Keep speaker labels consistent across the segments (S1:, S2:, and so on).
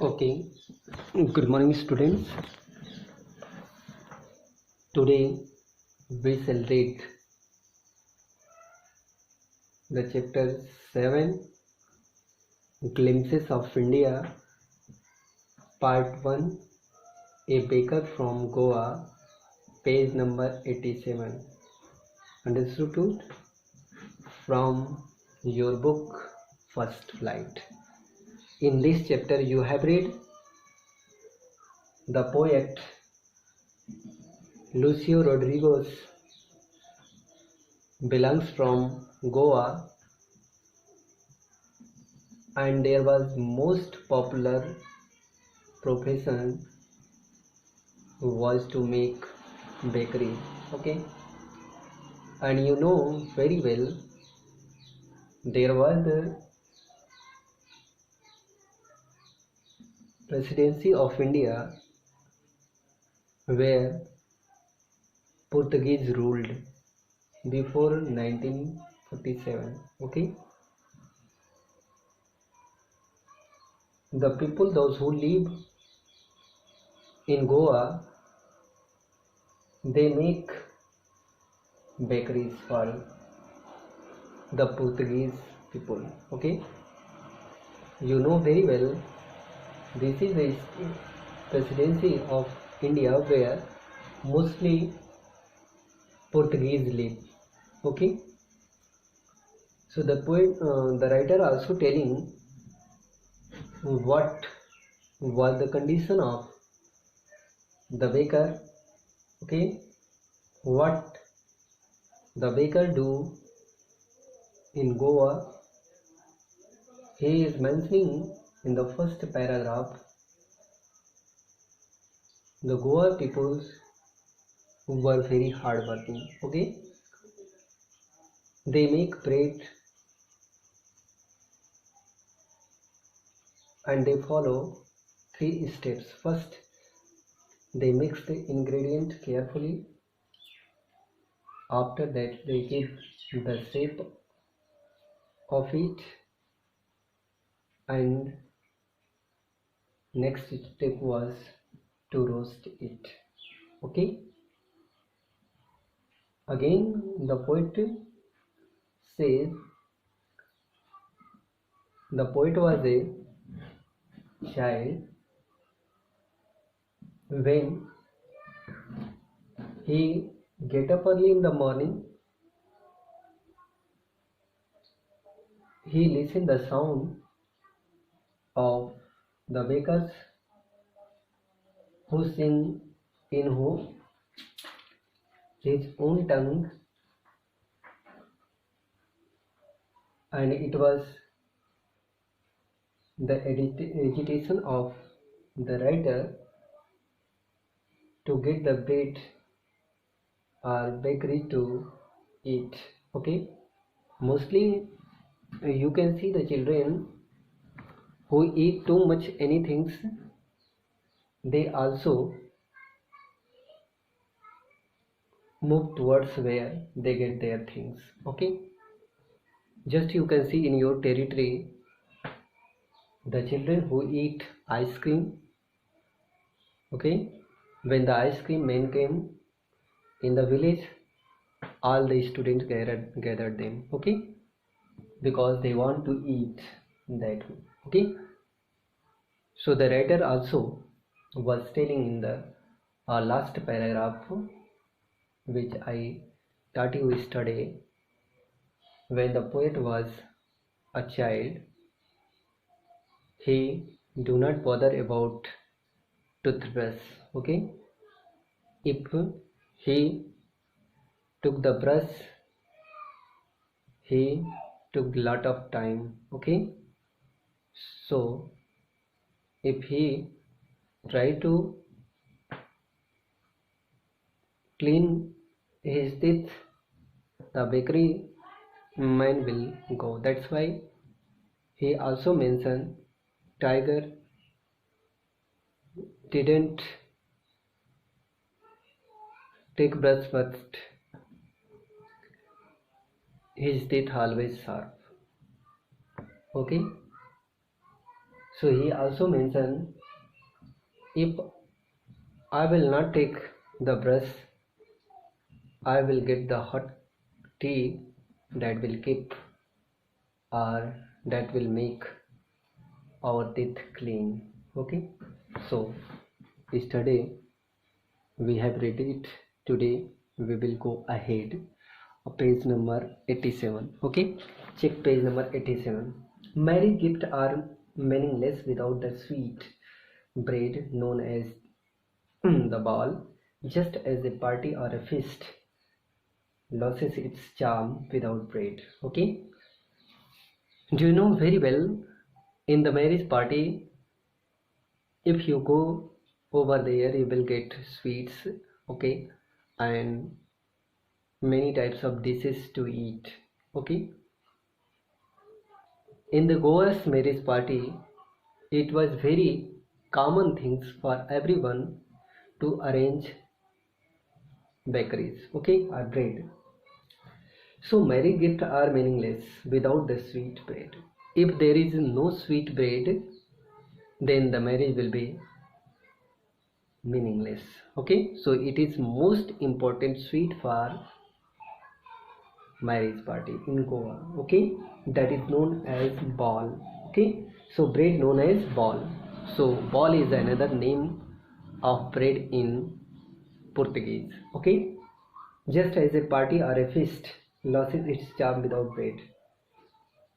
S1: Okay, good morning, students. Today we shall read the chapter 7 Glimpses of India, Part 1 A Baker from Goa, page number 87. Understood from your book First Flight. In this chapter, you have read the poet Lucio Rodriguez belongs from Goa, and there was most popular profession was to make bakery. Okay, and you know very well there was the presidency of India where Portuguese ruled before 1947. Okay, the people, those who live in Goa, they make bakeries for the Portuguese people. Okay, you know very well this is the presidency of India where mostly Portuguese live. Okay, so the writer also telling what was the condition of the baker. Okay, what the baker do in Goa. He is mentioning in the first paragraph the Goa peoples who were very hardworking. Okay, they make bread and they follow 3 steps. First, they mix the ingredient carefully. After that, they give the shape of it, and next step was to roast it. Okay, again the poet says the poet was a child when he get up early in the morning. He listened the sound of the bakers who sing in his own tongue, and it was the agitation of the writer to get the bread or bakery to eat. Okay, mostly you can see the children who eat too much anything, they also move towards where they get their things. Okay, just you can see in your territory the children who eat ice cream. Okay, when the ice cream man came in the village, all the students gathered them. Okay, because they want to eat that. Okay, so the writer also was telling in the last paragraph which I taught you yesterday, when the poet was a child, he do not bother about toothbrush. Okay, if he took the brush, he took lot of time. Okay, so if he try to clean his teeth, the bakery man will go. That's why he also mentioned tiger didn't take brush first, his teeth always sharp. Okay, So he also mentioned, if I will not take the brush, I will get the hot tea that will keep or that will make our teeth clean. Okay, so yesterday we have read it. Today we will go ahead. Page number 87. Okay, check page number 87. Marriage gifts are meaningless without the sweet bread known as the ball, just as a party or a feast loses its charm without bread. Okay, do you know very well, in the marriage party, if you go over there, you will get sweets, okay, and many types of dishes to eat. Okay, in the Goa's marriage party, it was very common things for everyone to arrange bakeries, okay, or bread. So marriage gifts are meaningless without the sweet bread. If there is no sweet bread, then the marriage will be meaningless. Okay, so it is most important sweet for marriage party in Goa. Okay, that is known as ball. Okay, so bread known as ball. So ball is another name of bread in Portuguese. Okay, just as a party or a feast loses its charm without bread,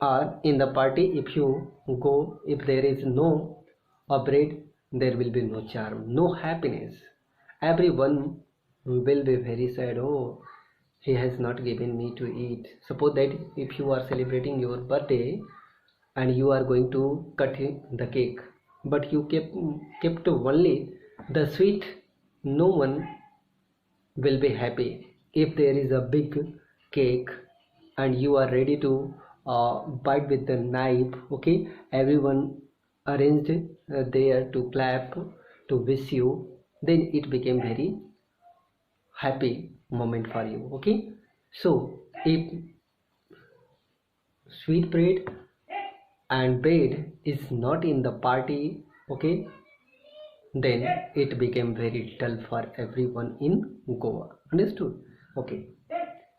S1: or in the party, if you go, if there is no bread, there will be no charm, no happiness. Everyone will be very sad. Oh, he has not given me to eat. Suppose that if you are celebrating your birthday and you are going to cut the cake, but you kept only the sweet, no one will be happy. If there is a big cake and you are ready to bite with the knife, okay, everyone arranged there to clap to wish you, then it became very happy moment for you. Okay, so if sweet bread and bread is not in the party, okay, then it became very dull for everyone in Goa. Understood? Okay,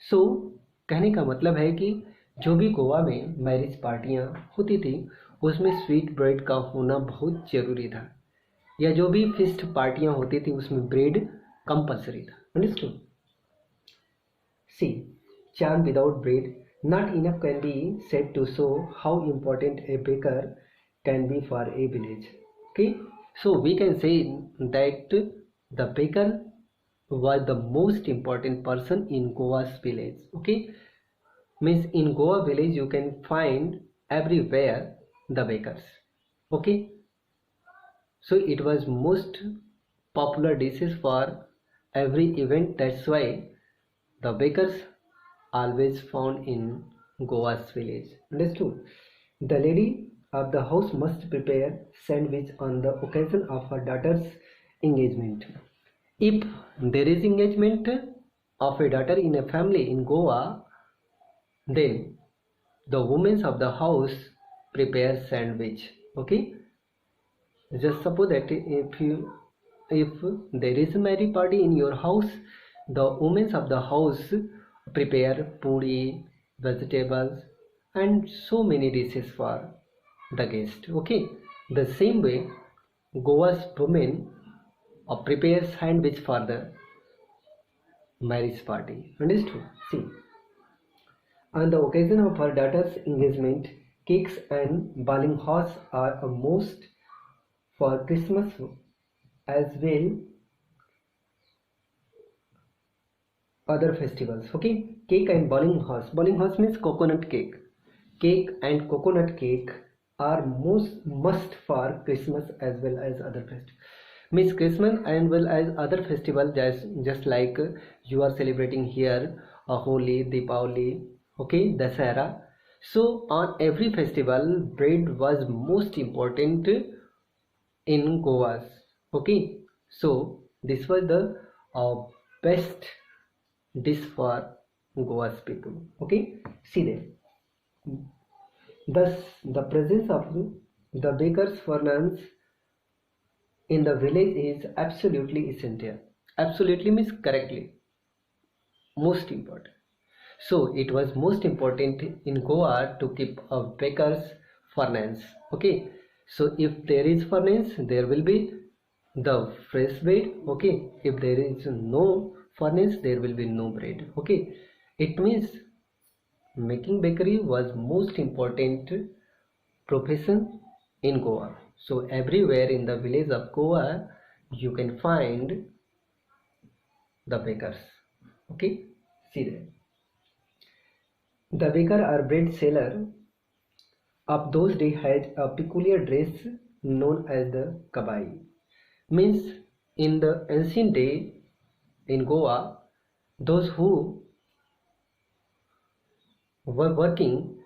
S1: सो कहने का मतलब है कि जो भी गोवा में marriage पार्टियां होती थी उसमें स्वीट ब्रेड का होना बहुत ज़रूरी था, या जो भी फिस्ट पार्टियां होती थी उसमें ब्रेड कंपलसरी था. Understood? C, charm without bread, not enough can be said to show how important a baker can be for a village. Okay, so we can say that the baker was the most important person in Goa's village. Okay, means in Goa village you can find everywhere the bakers. Okay, so it was most popular dishes for every event. That's why the bakers always found in Goa's village. Understood? The lady of the house must prepare sandwich on the occasion of her daughter's engagement. If there is engagement of a daughter in a family in Goa, then the women of the house prepare sandwich. Okay, just suppose that if there is a marriage party in your house, the women of the house prepare puri, vegetables, and so many dishes for the guest. Okay, the same way Goa's women prepare sandwich for the marriage party. Understood? See, on the occasion of her daughter's engagement, cakes and balinghas are a most for Christmas as well other festivals. Okay, cake and balinghas. Balinghas means coconut cake. Cake and coconut cake are most must for Christmas as well as other festivals. Means Christmas and well as other festival, just like you are celebrating here Holi, Deepavali, okay, Dasara. So on every festival, bread was most important in Goa's. Okay, so this was the best dish for Goa's people. Okay, see there. Thus, the presence of The baker's furnace in the village is absolutely essential. Absolutely means correctly, most important. So it was most important in Goa to keep a baker's furnace. Okay. So if there is furnace, there will be the fresh bread. Okay. If there is no furnace, there will be no bread. Okay. It means making bakery was most important profession in Goa. So everywhere in the village of Goa, you can find the bakers. Okay. See there. The baker or bread seller of those days had a peculiar dress known as the kabai. Means in the ancient day in Goa, those who were working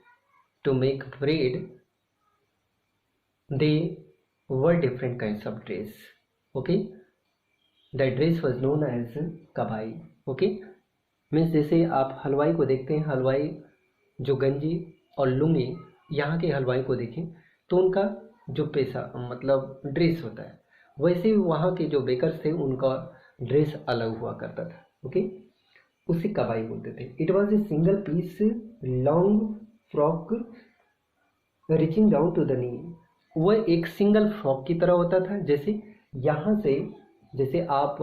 S1: to make bread, they wore different kinds of dress. Okay, that dress was known as kabai. Okay, means जैसे आप हलवाई को देखते हैं, हलवाई जो गंजी और लुंगी, यहाँ के हलवाई को देखें तो उनका जो पेशा मतलब ड्रेस होता है, वैसे वहाँ के जो बेकर्स थे उनका ड्रेस अलग हुआ करता था. ओके, उसे कबाई बोलते थे. It was a single piece long frock reaching down to the knee. वह एक सिंगल फ्रॉक की तरह होता था. जैसे यहाँ से, जैसे आप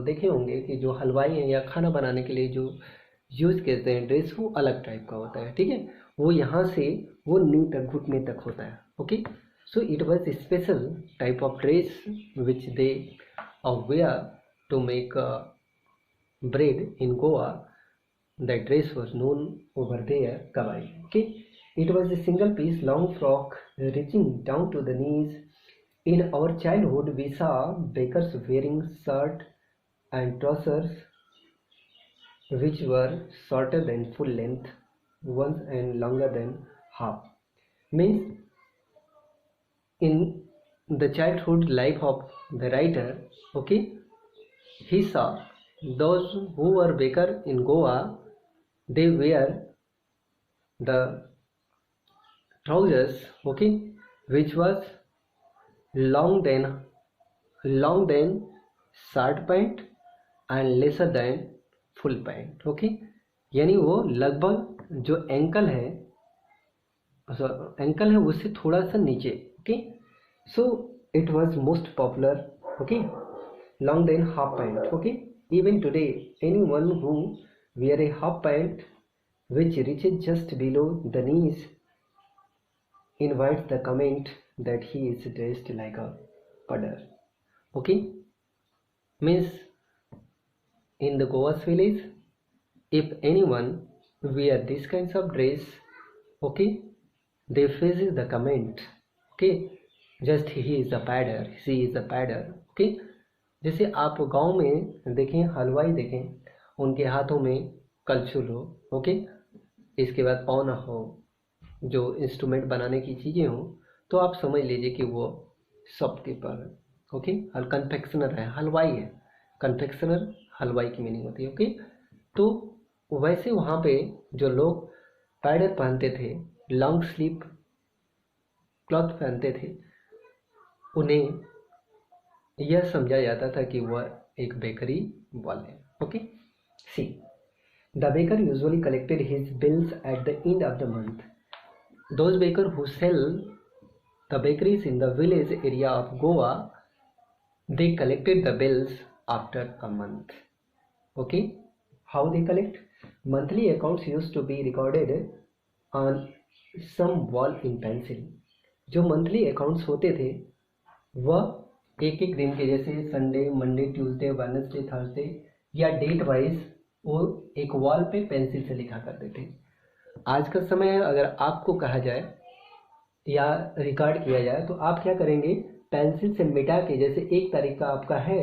S1: देखे होंगे कि जो हलवाई हैं या खाना बनाने के लिए जो यूज करते हैं ड्रेस, वो अलग टाइप का होता है. ठीक है, वो यहाँ से वो नी तक, घुटने तक होता है. Okay, so it was special type of dress which they wear to make bread in Goa. The dress was known over there kabai. Okay, it was a single piece long frock reaching down to the knees. In our childhood we saw bakers wearing shirt and trousers which were shorter than full length ones and longer than half. Means in the childhood life of the writer, okay, he saw those who were baker in Goa, they wear the trousers, okay, which was long than short pant and lesser than full pant. okay, यानी वो लगभग जो ankle है उससे थोड़ा सा नीचे. okay, so it was most popular. okay, long than half pant. okay, even today anyone who wear a half pant which reaches just below the knees invites the comment that he is dressed like a puddler. okay, means in the Goa's village, if anyone wear this kinds of dress, okay, they faces the comment, okay, just he is a padder, she is a padder. okay, जैसे आप गांव में देखें, हलवाई देखें, उनके हाथों में कलछुल हो, ओके, इसके बाद पौना हो, जो इंस्ट्रूमेंट बनाने की चीज़ें हो, तो आप समझ लीजिए कि वो शॉपकीपर, ओके, कन्फेक्शनर है, हलवाई है. कन्फेक्शनर हलवाई की मीनिंग होती है. ओके, तो वैसे वहाँ पे जो लोग पैडर पहनते थे, लॉन्ग स्लीव क्लॉथ पहनते थे, उन्हें यह समझा जाता था कि वह एक बेकरी वाले. Okay, see the baker usually collected his bills at the end of the month. Those baker who sell the bakeries in the village area of Goa, they collected the bills after a month. okay, how they collect? Monthly accounts used to be recorded on some wall in pencil. जो monthly accounts होते थे वह एक एक दिन के, जैसे Sunday, Monday, Tuesday, Wednesday, Thursday, या डेट वाइज वो एक वॉल पे पेंसिल से लिखा करते थे. आज का समय अगर आपको कहा जाए या रिकॉर्ड किया जाए तो आप क्या करेंगे, पेंसिल से मिटा के, जैसे 1 तारीख का आपका है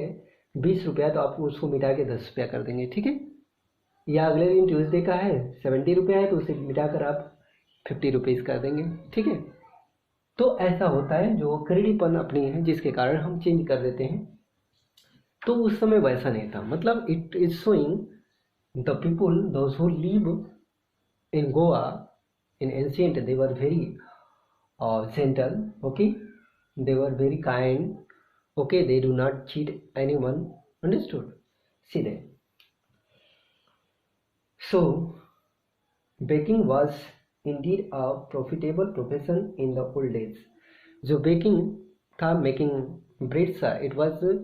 S1: 20 रुपया, तो आप उसको मिटा के 10 रुपया कर देंगे. ठीक है, या अगले दिन ट्यूसडे का है 70 रुपया है, तो उसे मिटाकर आप 50 रुपीज़ कर देंगे. ठीक है, तो ऐसा होता है, जो क्रेडिटपन अपनी है जिसके कारण हम चेंज कर देते हैं. तो उस समय वैसा नहीं था. मतलब it is showing the people those who live in Goa in ancient, they were very gentle. Okay, they were very kind. Okay, they do not cheat anyone. Understood? See there. So baking was indeed a profitable profession in the old days. जो baking था, making breads था, it was a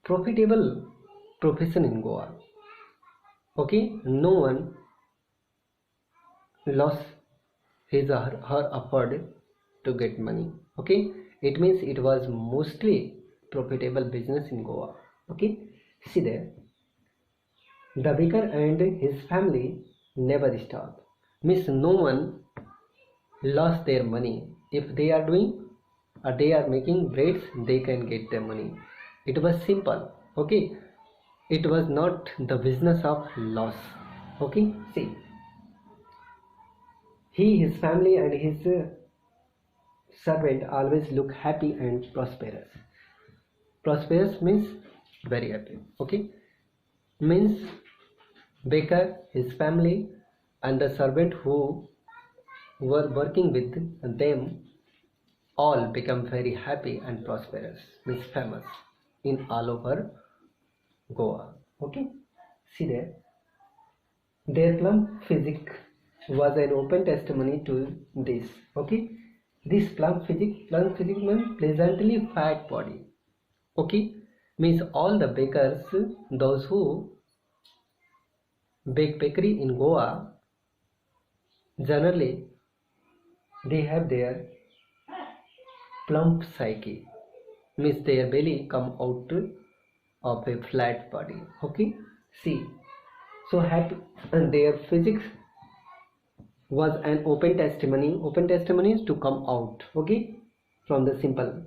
S1: profitable profession in Goa. Okay, no one lost his or her effort to get money. Okay, it means it was mostly profitable business in Goa. Okay, see there. The baker and his family never stopped. Means no one lost their money. If they are doing or they are making breads, they can get their money. It was simple. Okay, it was not the business of loss. Okay, see, his family and his servant always look happy and prosperous. Prosperous means very happy. Okay, means baker, his family, and the servant who were working with them all become very happy and prosperous, means famous in all over Goa. Okay, see there. Their plum physic was an open testimony to this. Okay, this plum physic means pleasantly fat body. Okay, means all the bakers, those who bake bakery in Goa, generally they have their plump psyche, means their belly come out of a flat body. Okay, see, so happy, and their physics was an open testimony. Open testimony is to come out. Okay, from the simple.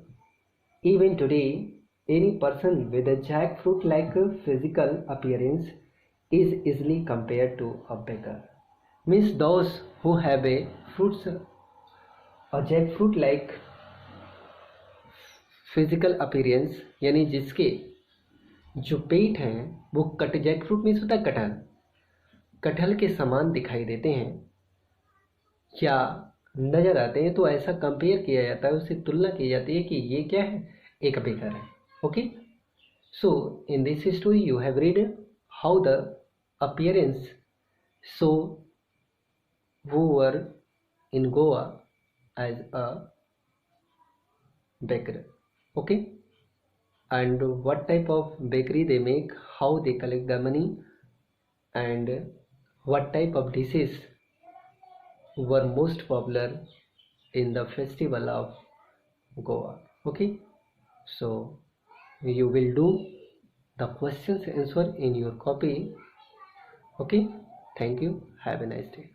S1: Even today, any person with a jackfruit like physical appearance is easily compared to a beggar. Means those who have a fruits, a jackfruit like physical appearance, यानी जिसके जो पेट हैं वो jackfruit means होता है कटहल, कटहल के समान दिखाई देते हैं या नजर आते हैं, तो ऐसा कंपेयर किया जाता है, उससे तुलना की जाती है कि ये क्या है, एक बेकर है. Okay, so in this story you have read how the appearance so वो were in Goa as a baker. Okay, and what type of bakery they make, how they collect the money, and what type of dishes were most popular in the festival of Goa. Okay, so you will do the questions answer in your copy. Okay, thank you, have a nice day.